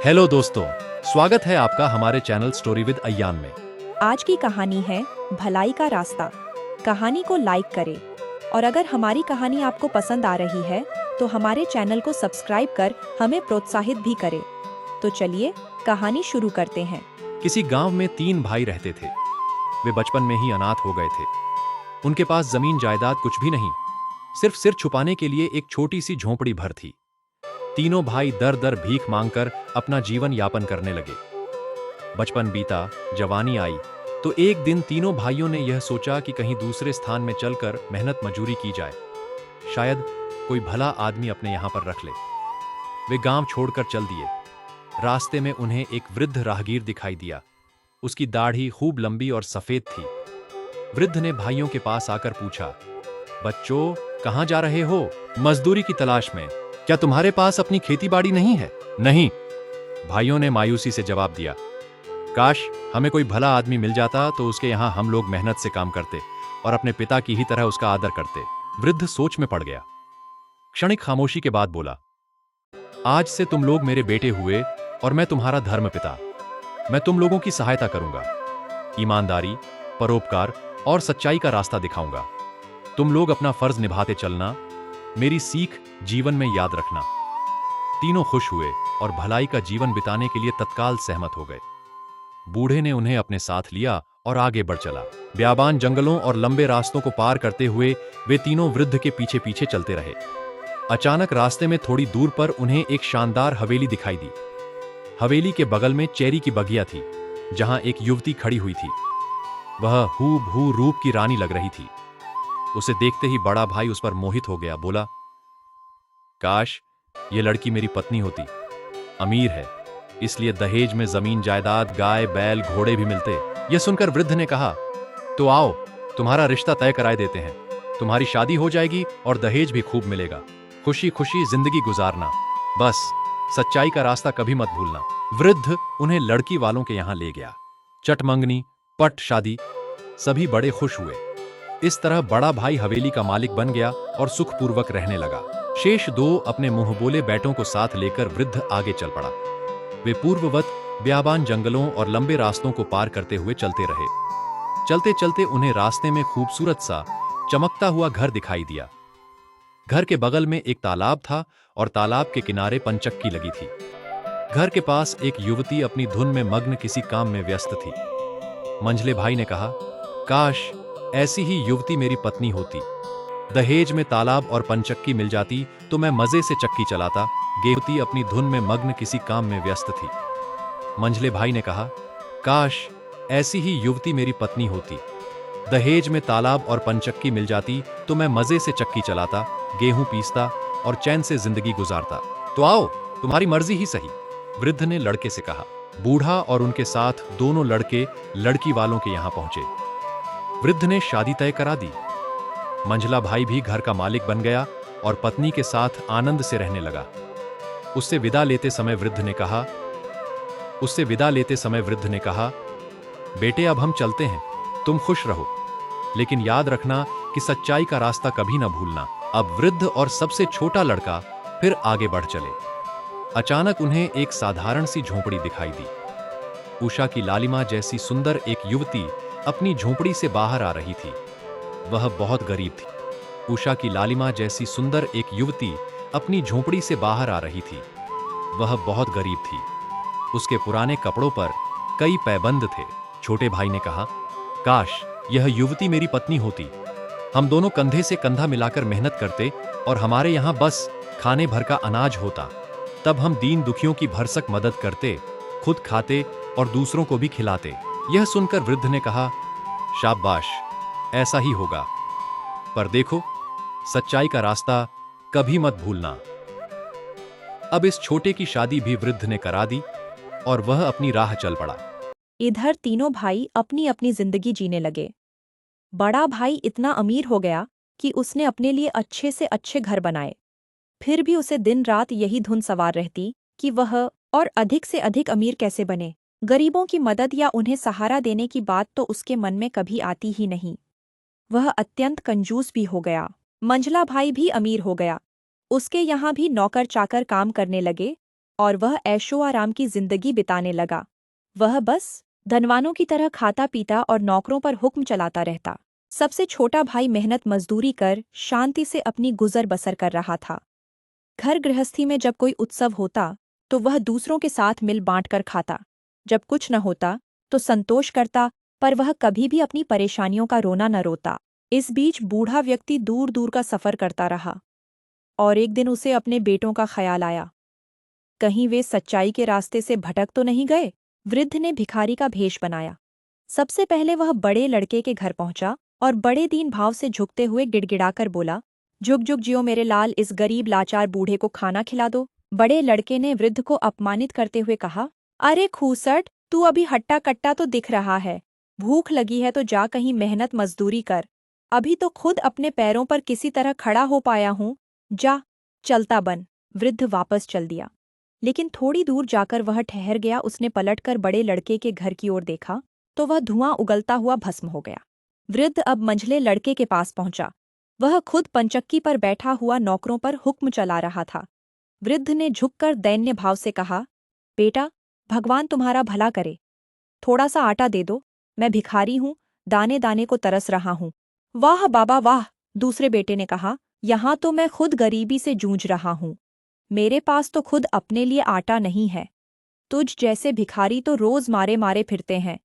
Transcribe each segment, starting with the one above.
Hello दोस्तों, स्वागत है आपका हमारे चैनल स्टोरी विद अय्यान में। आज की कहानी है भलाई का रास्ता। कहानी को लाइक करें और अगर हमारी कहानी आपको पसंद आ रही है तो हमारे चैनल को सब्सक्राइब कर हमें प्रोत्साहित भी करें। तो चलिए कहानी शुरू करते हैं। किसी गांव में 3 भाई रहते थे। वे बचपन में ही अनाथ हो गए थे। उनके पास जमीन जायदाद कुछ भी नहीं, सिर्फ सिर छुपाने के लिए एक छोटी सी झोंपड़ी भर थी। तीनों भाई दर दर भीख मांगकर अपना जीवन यापन करने लगे। बचपन बीता, जवानी आई तो एक दिन तीनों भाइयों ने यह सोचा कि कहीं दूसरे स्थान में चलकर मेहनत मजूरी की जाए। शायद कोई भला आदमी अपने यहां पर रख ले। वे गांव छोड़कर चल दिए। रास्ते में उन्हें एक वृद्ध राहगीर दिखाई दिया। उसकी दाढ़ी खूब लंबी और सफेद थी। वृद्ध ने भाइयों के पास आकर पूछा, बच्चों, कहां जा रहे हो? मजदूरी की तलाश में। क्या तुम्हारे पास अपनी खेती बाड़ी नहीं है? नहीं, भाइयों ने मायूसी से जवाब दिया। काश हमें कोई भला आदमी मिल जाता तो उसके यहां हम लोग मेहनत से काम करते और अपने पिता की ही तरह उसका आदर करते। वृद्ध सोच में पड़ गया। क्षणिक खामोशी के बाद बोला, आज से तुम लोग मेरे बेटे हुए और मैं तुम्हारा धर्म पिता। मैं तुम लोगों की सहायता करूंगा। ईमानदारी, परोपकार और सच्चाई का रास्ता दिखाऊंगा। तुम लोग अपना फर्ज निभाते चलना, मेरी सीख जीवन में याद रखना। तीनों खुश हुए और भलाई का जीवन बिताने के लिए तत्काल सहमत हो गए। बूढ़े ने उन्हें अपने साथ लिया और आगे बढ़ चला। ब्याबान जंगलों और लंबे रास्तों को पार करते हुए वे तीनों वृद्ध के पीछे पीछे चलते रहे। अचानक रास्ते में थोड़ी दूर पर उन्हें एक शानदार हवेली दिखाई दी। हवेली के बगल में चेरी की बगिया थी, जहां एक युवती खड़ी हुई थी। वह हूबहू रूप की रानी लग रही थी। उसे देखते ही बड़ा भाई उस पर मोहित हो गया। बोला, काश ये लड़की मेरी पत्नी होती। अमीर है, इसलिए दहेज में जमीन जायदाद, गाय बैल घोड़े भी मिलते। यह सुनकर वृद्ध ने कहा, तो आओ, तुम्हारा रिश्ता तय कराए देते हैं। तुम्हारी शादी हो जाएगी और दहेज भी खूब मिलेगा। खुशी खुशी जिंदगी गुजारना, बस सच्चाई का रास्ता कभी मत भूलना। वृद्ध उन्हें लड़की वालों के यहां ले गया। चटमंगनी, पट शादी, सभी बड़े खुश हुए। इस तरह बड़ा भाई हवेली का मालिक बन गया और सुखपूर्वक रहने लगा। शेष 2 अपने मुंह बोले बेटों को साथ लेकर वृद्ध आगे चल पड़ा। वे पूर्ववत ब्याबान जंगलों और लंबे रास्तों को पार करते हुए चलते रहे। चलते चलते उन्हें रास्ते में खूबसूरत सा चमकता हुआ घर दिखाई दिया। घर के बगल में एक तालाब था और तालाब के किनारे पंचक्की लगी थी। घर के पास एक युवती अपनी धुन में मग्न किसी काम में व्यस्त थी। मंझले भाई ने कहा, काश ऐसी ही युवती मेरी पत्नी होती। दहेज में तालाब और पंचक्की मिल जाती तो मैं मजे से चक्की चलाता। युवती अपनी धुन में मग्न किसी काम में व्यस्त थी। मंझले भाई ने कहा, काश ऐसी ही युवती मेरी पत्नी होती। दहेज में तालाब और पंचक्की मिल जाती तो मैं मजे से चक्की चलाता, गेहूं पीसता और चैन से जिंदगी गुजारता। तो आओ, तुम्हारी मर्जी ही सही, वृद्ध ने लड़के से कहा। बूढ़ा और उनके साथ दोनों लड़के लड़की वालों के यहां पहुंचे। वृद्ध ने शादी तय करा दी। मंझला भाई भी घर का मालिक बन गया और पत्नी के साथ आनंद से रहने लगा। उससे विदा लेते समय वृद्ध ने कहा, बेटे अब हम चलते हैं, तुम खुश रहो, लेकिन याद रखना कि सच्चाई का रास्ता कभी न भूलना। अब वृद्ध और सबसे छोटा लड़का फिर आगे बढ़ चले। अचानक उन्हें एक साधारण सी झोंपड़ी दिखाई दी। उषा की लालिमा जैसी सुंदर एक युवती अपनी झोंपड़ी से बाहर आ रही थी। वह बहुत गरीब थी। उषा की लालिमा जैसी सुंदर एक युवती अपनी झोंपड़ी से बाहर आ रही थी। वह बहुत गरीब थी। उसके पुराने कपड़ों पर कई पैबंद थे। छोटे भाई ने कहा, काश यह युवती मेरी पत्नी होती। हम दोनों कंधे से कंधा मिलाकर मेहनत करते और हमारे यहां बस खाने भर का अनाज होता। तब हम दीन दुखियों की भरसक मदद करते, खुद खाते और दूसरों को भी खिलाते। यह सुनकर वृद्ध ने कहा, शाबाश, ऐसा ही होगा। पर देखो, सच्चाई का रास्ता कभी मत भूलना। अब इस छोटे की शादी भी वृद्ध ने करा दी और वह अपनी राह चल पड़ा। इधर तीनों भाई अपनी अपनी जिंदगी जीने लगे। बड़ा भाई इतना अमीर हो गया कि उसने अपने लिए अच्छे से अच्छे घर बनाए। फिर भी उसे दिन रात यही धुन सवार रहती कि वह और अधिक से अधिक अमीर कैसे बने। गरीबों की मदद या उन्हें सहारा देने की बात तो उसके मन में कभी आती ही नहीं। वह अत्यंत कंजूस भी हो गया। मंझला भाई भी अमीर हो गया। उसके यहाँ भी नौकर चाकर काम करने लगे और वह ऐशो आराम की जिंदगी बिताने लगा। वह बस धनवानों की तरह खाता पीता और नौकरों पर हुक्म चलाता रहता। सबसे छोटा भाई मेहनत मजदूरी कर शांति से अपनी गुजर बसर कर रहा था। घर गृहस्थी में जब कोई उत्सव होता तो वह दूसरों के साथ मिल बांट कर खाता। जब कुछ न होता तो संतोष करता, पर वह कभी भी अपनी परेशानियों का रोना न रोता। इस बीच बूढ़ा व्यक्ति दूर दूर का सफर करता रहा और एक दिन उसे अपने बेटों का ख्याल आया। कहीं वे सच्चाई के रास्ते से भटक तो नहीं गए। वृद्ध ने भिखारी का भेष बनाया। सबसे पहले वह बड़े लड़के के घर पहुंचा और बड़े दीन भाव से झुकते हुए गिड़गिड़ाकर बोला, झुक झुक जियो मेरे लाल, इस गरीब लाचार बूढ़े को खाना खिला दो। बड़े लड़के ने वृद्ध को अपमानित करते हुए कहा, अरे खूसट, तू अभी हट्टा कट्टा तो दिख रहा है। भूख लगी है तो जा कहीं मेहनत मजदूरी कर। अभी तो खुद अपने पैरों पर किसी तरह खड़ा हो पाया हूँ। जा, चलता बन। वृद्ध वापस चल दिया, लेकिन थोड़ी दूर जाकर वह ठहर गया। उसने पलटकर बड़े लड़के के घर की ओर देखा तो वह धुआं उगलता हुआ भस्म हो गया। वृद्ध अब मंझले लड़के के पास पहुंचा। वह खुद पंचक्की पर बैठा हुआ नौकरों पर हुक्म चला रहा था। वृद्ध ने झुककर दैन्य भाव से कहा, बेटा, भगवान तुम्हारा भला करे। थोड़ा सा आटा दे दो, मैं भिखारी हूँ, दाने दाने को तरस रहा हूँ। वाह बाबा वाह, दूसरे बेटे ने कहा, यहाँ तो मैं खुद गरीबी से जूझ रहा हूँ। मेरे पास तो खुद अपने लिए आटा नहीं है। तुझ जैसे भिखारी तो रोज मारे मारे फिरते हैं।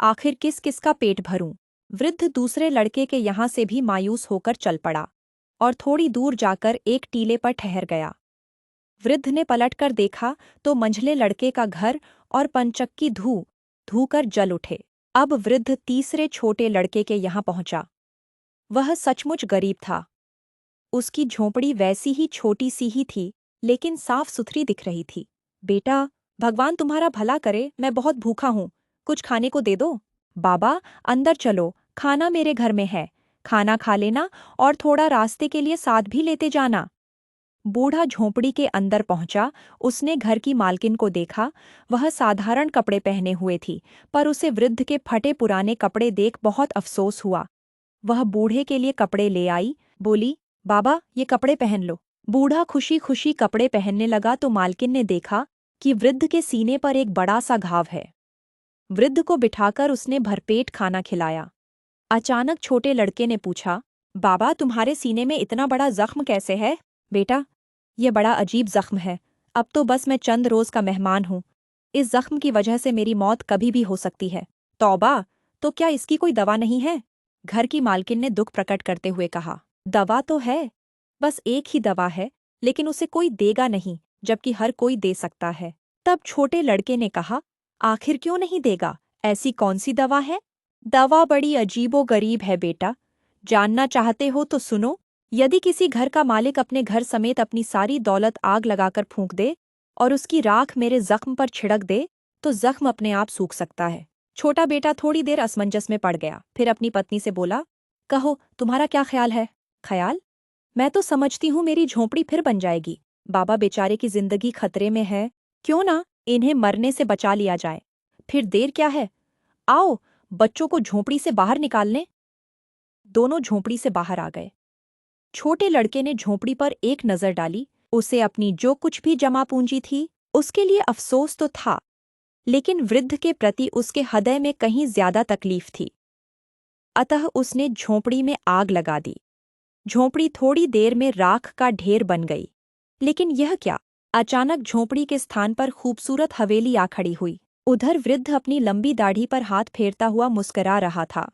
आखिर किस किस का पेट भरूं। वृद्ध दूसरे लड़के के यहाँ से भी मायूस होकर चल पड़ा और थोड़ी दूर जाकर एक टीले पर ठहर गया। वृद्ध ने पलटकर देखा तो मंझले लड़के का घर और पंचक्की धू धू कर जल उठे। अब वृद्ध तीसरे छोटे लड़के के यहाँ पहुंचा। वह सचमुच गरीब था। उसकी झोंपड़ी वैसी ही छोटी सी ही थी, लेकिन साफ सुथरी दिख रही थी। बेटा, भगवान तुम्हारा भला करे, मैं बहुत भूखा हूँ, कुछ खाने को दे दो। बाबा, अंदर चलो, खाना मेरे घर में है। खाना खा लेना और थोड़ा रास्ते के लिए साथ भी लेते जाना। बूढ़ा झोंपड़ी के अंदर पहुंचा। उसने घर की मालकिन को देखा। वह साधारण कपड़े पहने हुए थी, पर उसे वृद्ध के फटे पुराने कपड़े देख बहुत अफसोस हुआ। वह बूढ़े के लिए कपड़े ले आई, बोली, बाबा, ये कपड़े पहन लो। बूढ़ा खुशी खुशी कपड़े पहनने लगा तो मालकिन ने देखा कि वृद्ध के सीने पर एक बड़ा सा घाव है। वृद्ध को बिठाकर उसने भरपेट खाना खिलाया। अचानक छोटे लड़के ने पूछा, बाबा, तुम्हारे सीने में इतना बड़ा जख्म कैसे है? बेटा, ये बड़ा अजीब जख्म है। अब तो बस मैं चंद रोज का मेहमान हूँ। इस जख्म की वजह से मेरी मौत कभी भी हो सकती है। तौबा, तो क्या इसकी कोई दवा नहीं है? घर की मालकिन ने दुख प्रकट करते हुए कहा, दवा तो है, बस एक ही दवा है, लेकिन उसे कोई देगा नहीं, जबकि हर कोई दे सकता है। तब छोटे लड़के ने कहा, आखिर क्यों नहीं देगा? ऐसी कौन सी दवा है? दवा बड़ी अजीबो गरीब है बेटा। जानना चाहते हो तो सुनो। यदि किसी घर का मालिक अपने घर समेत अपनी सारी दौलत आग लगाकर फूंक दे और उसकी राख मेरे जख्म पर छिड़क दे तो जख्म अपने आप सूख सकता है। छोटा बेटा थोड़ी देर असमंजस में पड़ गया, फिर अपनी पत्नी से बोला, कहो, तुम्हारा क्या ख्याल है? ख्याल? मैं तो समझती हूँ मेरी झोंपड़ी फिर बन जाएगी। बाबा बेचारे की जिंदगी खतरे में है, क्यों ना इन्हें मरने से बचा लिया जाए। फिर देर क्या है, आओ बच्चों को झोंपड़ी से बाहर निकाल लें। दोनों झोंपड़ी से बाहर आ गए। छोटे लड़के ने झोंपड़ी पर एक नजर डाली। उसे अपनी जो कुछ भी जमा पूंजी थी उसके लिए अफसोस तो था, लेकिन वृद्ध के प्रति उसके हृदय में कहीं ज्यादा तकलीफ थी। अतः उसने झोंपड़ी में आग लगा दी। झोंपड़ी थोड़ी देर में राख का ढेर बन गई। लेकिन यह क्या, अचानक झोंपड़ी के स्थान पर खूबसूरत हवेली आ खड़ी हुई। उधर वृद्ध अपनी लंबी दाढ़ी पर हाथ फेरता हुआ मुस्कुरा रहा था।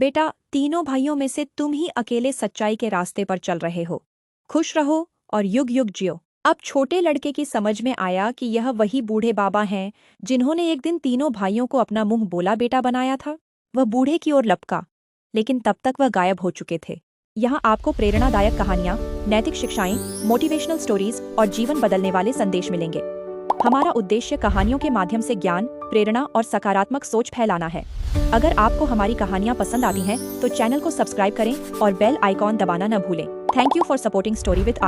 बेटा, तीनों भाइयों में से तुम ही अकेले सच्चाई के रास्ते पर चल रहे हो। खुश रहो और युग युग जियो। अब छोटे लड़के की समझ में आया कि यह वही बूढ़े बाबा हैं जिन्होंने एक दिन तीनों भाइयों को अपना मुंह बोला बेटा बनाया था। वह बूढ़े की ओर लपका, लेकिन तब तक वह गायब हो चुके थे। यहाँ आपको प्रेरणादायक कहानियाँ, नैतिक शिक्षाएं, मोटिवेशनल स्टोरीज और जीवन बदलने वाले संदेश मिलेंगे। हमारा उद्देश्य कहानियों के माध्यम से ज्ञान, प्रेरणा और सकारात्मक सोच फैलाना है। अगर आपको हमारी कहानियाँ पसंद आती हैं तो चैनल को सब्सक्राइब करें और बेल आइकॉन दबाना न भूलें। Thank you for supporting story with I.